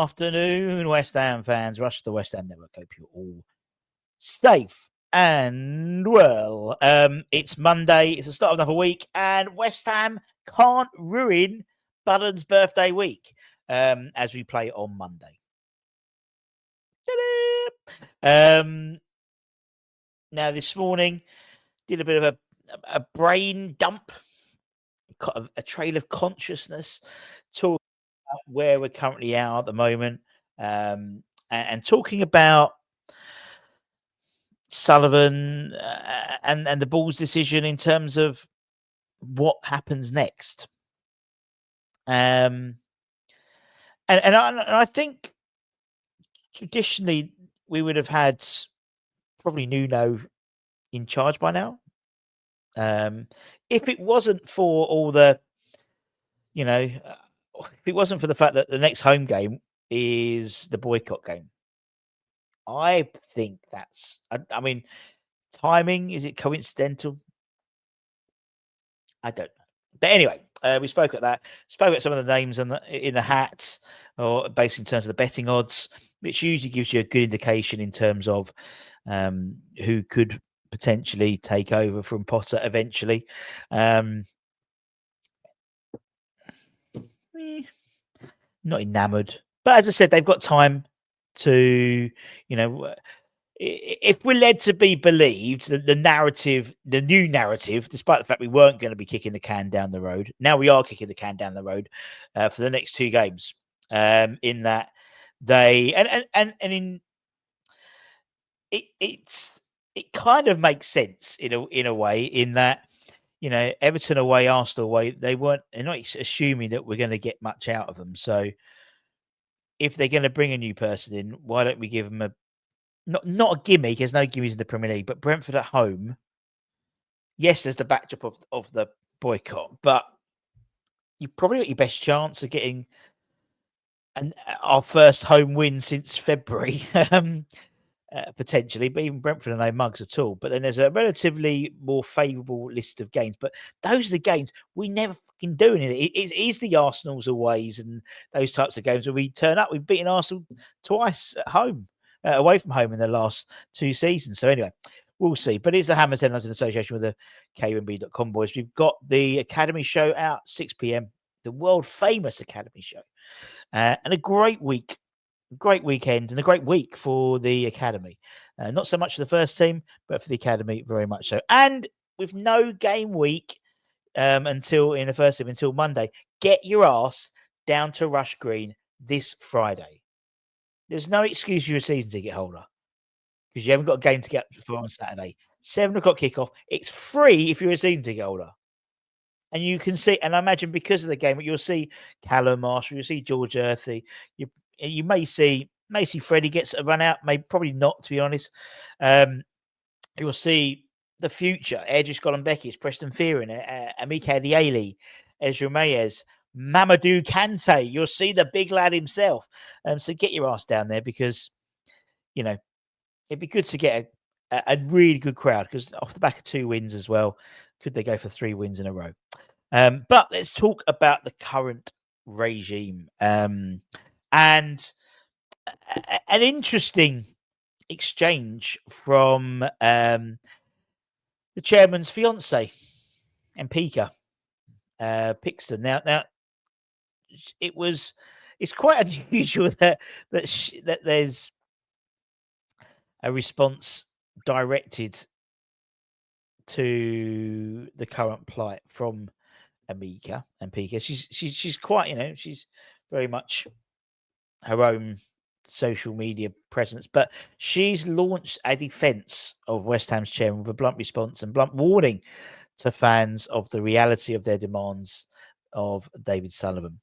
afternoon, West Ham fans. Rush to the West Ham Network. Hope you're all safe and well. It's Monday. It's the start of another week, and West Ham can't ruin Budden's birthday week as we play on Monday. Now, this morning, did a bit of a brain dump, a trail of consciousness, talking about where we currently are at the moment, and talking about Sullivan and the Ball's decision in terms of what happens next. And I think traditionally we would have had probably Nuno in charge by now. If it wasn't for all the, if it wasn't for the fact that the next home game is the boycott game, I think that's, I mean, timing, is it coincidental? I don't know. But anyway, we spoke at some of the names in the hat, or based in terms of the betting odds, which usually gives you a good indication in terms of who could potentially take over from Potter eventually. Not enamored, but as I said, they've got time to, if we're led to be believed, the narrative, the new narrative, despite the fact we weren't going to be kicking the can down the road, now we are kicking the can down the road for the next two games. In that they it kind of makes sense in a way, in that Everton away, Arsenal away, they're not assuming that we're going to get much out of them. So if they're going to bring a new person in, why don't we give them a not a gimme? There's no gimmies in the Premier League, but Brentford at home. Yes, there's the backdrop of the boycott, but you probably got your best chance of getting our first home win since February, potentially. But even Brentford are no mugs at all. But then there's a relatively more favourable list of games. But those are the games we never fucking do anything. It is the Arsenal's aways and those types of games where we turn up. We've beaten Arsenal twice at home. Away from home in the last two seasons. So anyway, we'll see. But it's the Hammers Headlines in association with the KMB.com boys. We've got the Academy show out 6 p.m. The world famous Academy show, and a great week, great weekend, and a great week for the Academy. Not so much for the first team, but for the Academy, very much so. And with no game week until in the first team until Monday, get your ass down to Rush Green this Friday. There's no excuse you're a season ticket holder because you haven't got a game to get for on Saturday. 7 o'clock kickoff. It's free if you're a season ticket holder. And you can see, and I imagine because of the game, you'll see Callum Marshall, you'll see George Earthy. You may see Freddie gets a run out, maybe probably not, to be honest. You'll see the future. Edris Golombekis, Preston Fearon, Amika Dialey, Ezra Mayes, Mamadou Kante. You'll see the big lad himself. So get your ass down there because, it'd be good to get a really good crowd because off the back of 2 wins as well, could they go for 3 wins in a row? But let's talk about the current regime and an interesting exchange from the chairman's fiance, Mpika Pixton. Now, it's quite unusual that there's a response directed to the current plight from Mpika. She's quite, she's very much her own social media presence, but she's launched a defense of West Ham's chairman with a blunt response and blunt warning to fans of the reality of their demands of David Sullivan.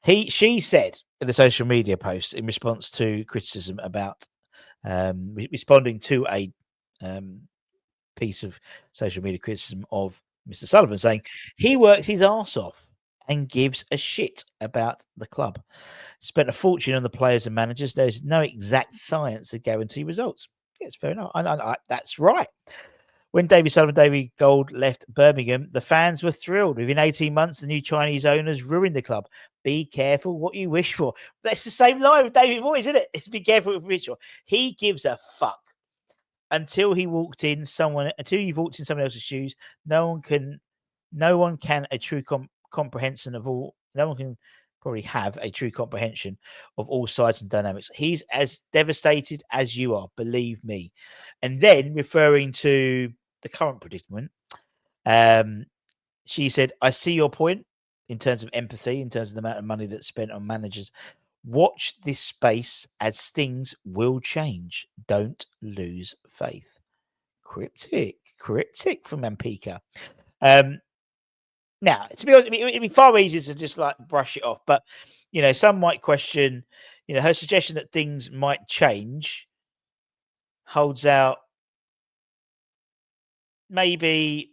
She said in a social media post in response to criticism about responding to a piece of social media criticism of Mr. Sullivan, saying he works his arse off and gives a shit about the club. Spent a fortune on the players and managers. There's no exact science to guarantee results. Yes, fair enough. That's right. When David Sullivan, David Gold left Birmingham, the fans were thrilled. Within 18 months, the new Chinese owners ruined the club. Be careful what you wish for. That's the same line with David Moyes, isn't it? It's be careful what you wish for. He gives a fuck until you've walked in someone else's shoes. No one can a true comprehension of all. No one can probably have a true comprehension of all sides and dynamics. He's as devastated as you are, believe me. And then referring to the current predicament, she said, I see your point in terms of empathy, in terms of the amount of money that's spent on managers. Watch this space as things will change. Don't lose faith. Cryptic from Ampika. Now, to be honest, it'd be far easier to just like brush it off. But, some might question, her suggestion that things might change holds out maybe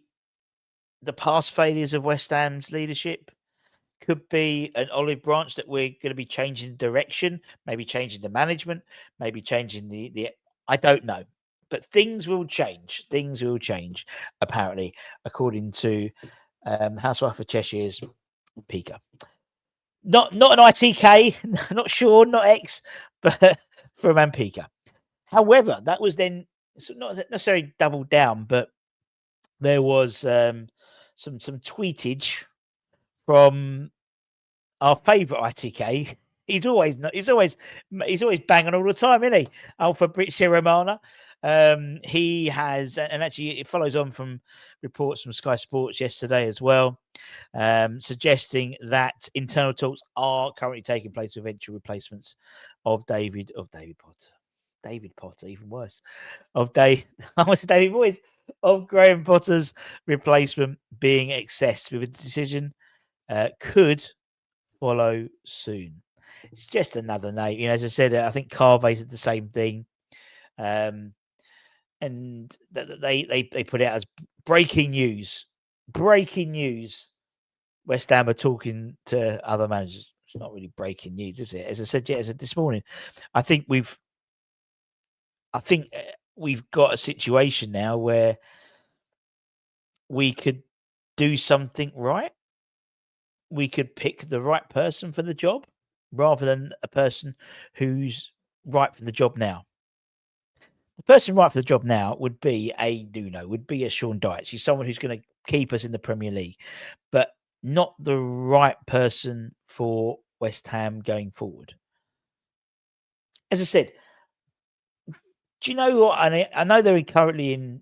the past failures of West Ham's leadership could be an olive branch that we're going to be changing direction, maybe changing the management, maybe changing the I don't know. But things will change. Things will change, apparently, according to Housewife of Cheshire's Pika. Not an ITK, not Sean, not X, but from Ampika. However, that was then not necessarily doubled down, but there was some tweetage from our favourite ITK. He's always banging all the time, isn't he? Fabrizio Romano. He has, and actually it follows on from reports from Sky Sports yesterday as well, suggesting that internal talks are currently taking place with eventual replacements of David Potter, even worse. David Moyes, of Graham Potter's replacement being assessed with a decision could follow soon. It's just another name. As I said, I think Carvey said the same thing. And they put it out as breaking news. Breaking news. West Ham are talking to other managers. It's not really breaking news, is it? As I said this morning, I think we've got a situation now where we could do something right. We could pick the right person for the job rather than a person who's right for the job now. The person right for the job now would be a Nuno, would be a Sean Dyche. He's someone who's going to keep us in the Premier League, but not the right person for West Ham going forward. As I said, do you know what? I know they're currently in.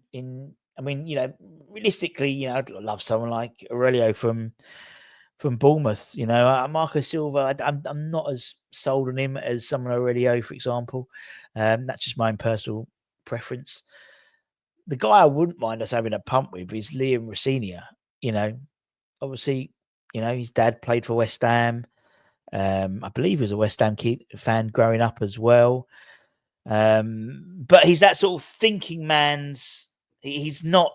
I mean, realistically, I'd love someone like Aurelio from Bournemouth. Marco Silva. I'm not as sold on him as someone Aurelio, for example. That's just my own personal preference. The guy I wouldn't mind us having a punt with is Liam Rosenior. Obviously, his dad played for West Ham. I believe he was a West Ham fan growing up as well. But he's that sort of thinking man's. He's not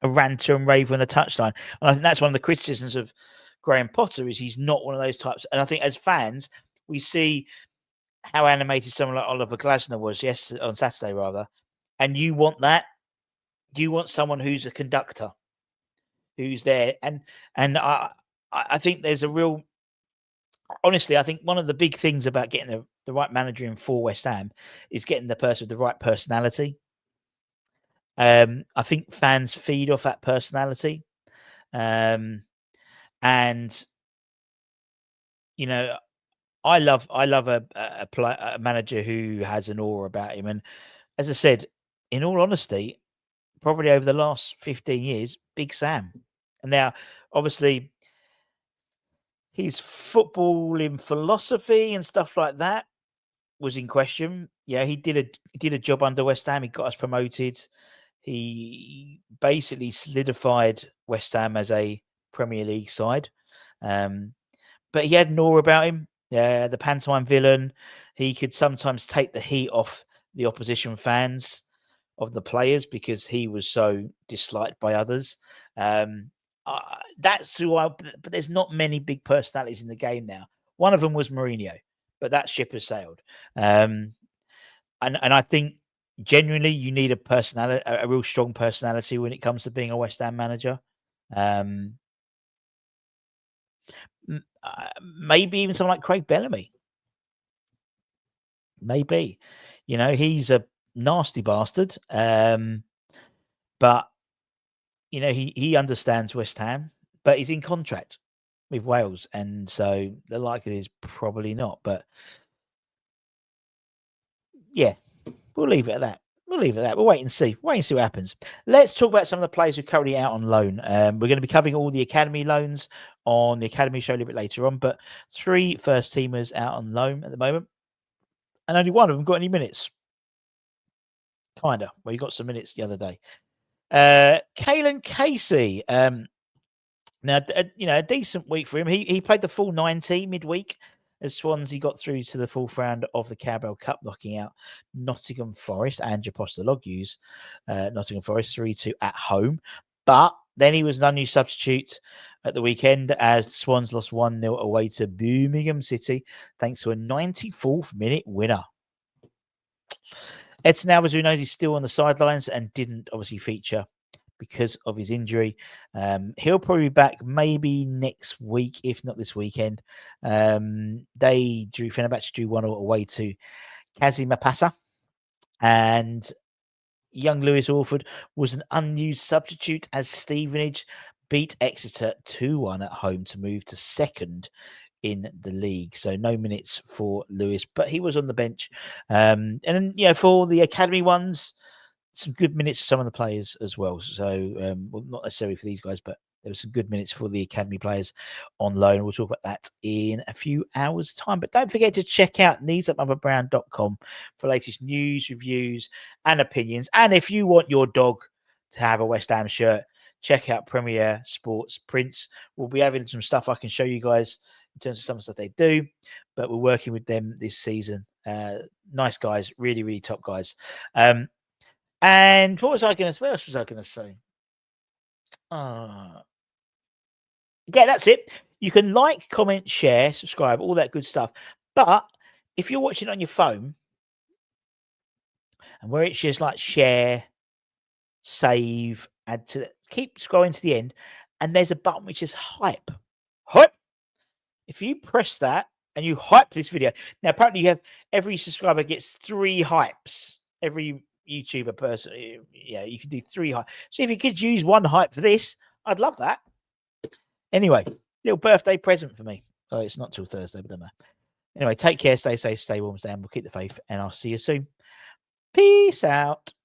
a ranter and raver on the touchline, and I think that's one of the criticisms of Graham Potter is he's not one of those types. And I think as fans, we see how animated someone like Oliver Glasner was on Saturday, rather. And you want that. Do you want someone who's a conductor, who's there? And I think there's a real. Honestly, I think one of the big things about getting the right manager in for West Ham is getting the person with the right personality. I think fans feed off that personality. And I love a manager who has an aura about him. And as I said, in all honesty, probably over the last 15 years, Big Sam. And now, obviously, his footballing philosophy and stuff like that was in question. Yeah, he did a job under West Ham. He got us promoted. He basically solidified West Ham as a Premier League side. But he had an aura about him. The pantomime villain. He could sometimes take the heat off the opposition fans of the players because he was so disliked by others. That's who but there's not many big personalities in the game now. One of them was Mourinho, but that ship has sailed. And I think Genuinely, you need a personality, a real strong personality when it comes to being a West Ham manager. Maybe even someone like Craig Bellamy. Maybe, he's a nasty bastard. But he understands West Ham, but he's in contract with Wales, and so the likelihood is probably not. But yeah, we'll leave it at that. We'll wait and see. Wait and see what happens. Let's talk about some of the players who are currently out on loan. We're going to be covering all the academy loans on the academy show a little bit later on, but 3 first teamers out on loan at the moment, and only one of them got any minutes. Kinda. Well, he got some minutes the other day. Caelan Casey. Now, a decent week for him. He played the full 90 midweek as Swansea got through to the fourth round of the Carabao Cup, knocking out Nottingham Forest and Postologlu's Nottingham Forest 3-2 at home. But then he was an unused substitute at the weekend as the Swans lost 1-0 away to Birmingham City thanks to a 94th minute winner. Edson Alvarez, who knows he's still on the sidelines and didn't obviously feature because of his injury. He'll probably be back maybe next week, if not this weekend. Fenerbahce drew 1-0 away to Kazimapasa. And young Lewis Orford was an unused substitute as Stevenage beat Exeter 2-1 at home to move to second in the league. So no minutes for Lewis, but he was on the bench. And then, for the academy ones, some good minutes for some of the players as well. So, well, not necessarily for these guys, but there were some good minutes for the academy players on loan. We'll talk about that in a few hours' time. But don't forget to check out kneesupmotherbrand.com for latest news, reviews, and opinions. And if you want your dog to have a West Ham shirt, check out Premier Sports Prints. We'll be having some stuff I can show you guys in terms of some of the stuff they do, but we're working with them this season. Nice guys, really, really top guys. And what else was I going to say? Yeah, that's it. You can like, comment, share, subscribe, all that good stuff. But if you're watching on your phone and where it's just like share, save, add to that, keep scrolling to the end, and there's a button which is hype. Hype. If you press that and you hype this video, now apparently you have every subscriber gets 3 hypes. Every YouTuber person, you can do 3 hype. So if you could use 1 hype for this, I'd love that. Anyway, little birthday present for me. Oh, it's not till Thursday, but don't matter. Anyway, take care, stay safe, stay warm, stay, and we'll keep the faith, and I'll see you soon. Peace out.